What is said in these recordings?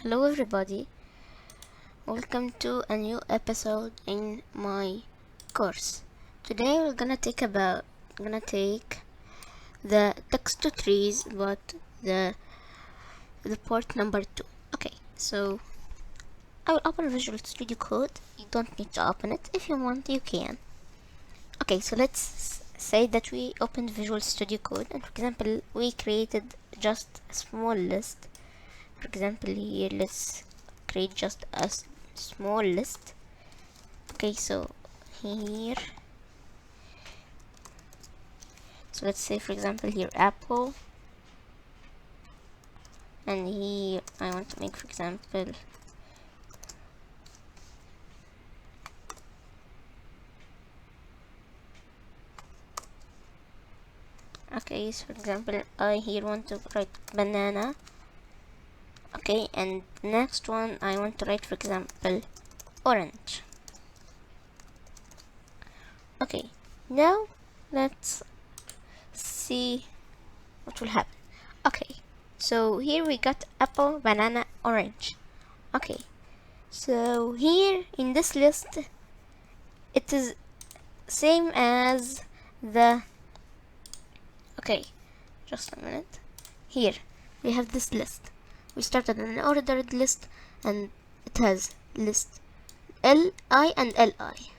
Hello everybody, welcome to a new episode in my course. Today we're gonna take the text to trees, but the part number 2. Okay, so I will open Visual Studio Code. You don't need to open it. If you want, you can. Okay, so let's say that we opened Visual Studio Code, and for example we created just a small list. For example, here let's create just a small list. Okay, so here, so let's say for example here apple, and here I want to make, for example, okay, so for example I here want to write banana. Okay, and next one I want to write, for example, orange. Okay, now let's see what will happen. Okay, so here we got apple, banana, orange. Okay, so here in this list it is same as the, okay, just a minute. Here we have this list. We started an ordered list, and it has list li and li.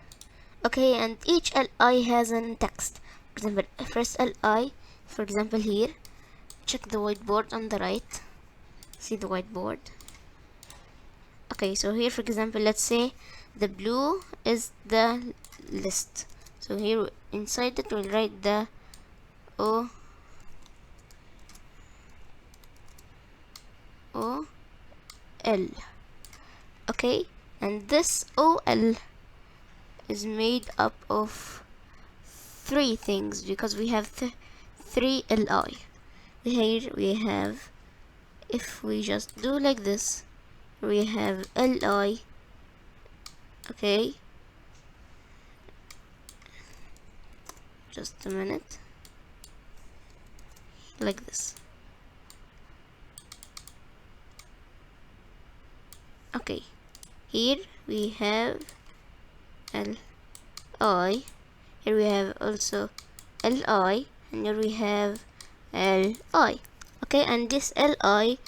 Okay, and each li has a text. For example, first li, for example here, check the whiteboard on the right. See the whiteboard. Okay, so here for example, let's say the blue is the list. So here inside it we'll write the O L. Okay, and this OL is made up of 3 things because we have 3 li. Here we have, if we just do like this, we have li. Okay, just a minute, like this. Okay, here we have li, here we have also li, and here we have li. Okay, and this li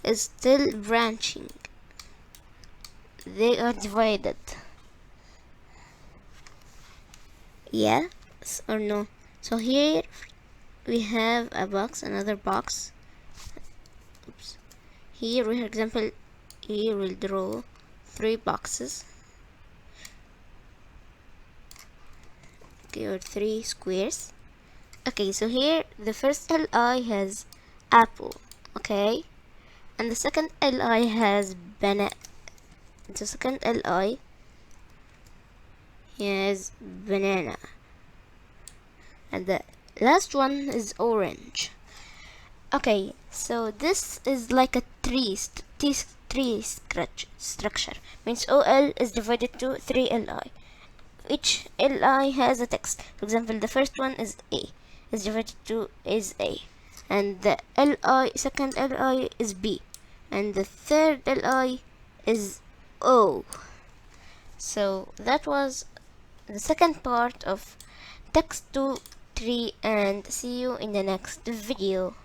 is still branching. They are divided. Yes or no? So here we have a box, another box. Oops. Here we, for example, here we'll draw 3 boxes. Okay, or 3 squares. Okay, so here the first li has apple. Okay, and the second li has banana. The second li has banana, and the last one is orange. Okay, so this is like a tree structure. Means OL is divided to 3 li. Each li has a text. For example, the first one is A, is divided to is A, and the second li is B, and the third li is O. So that was the second part of text to tree, and see you in the next video.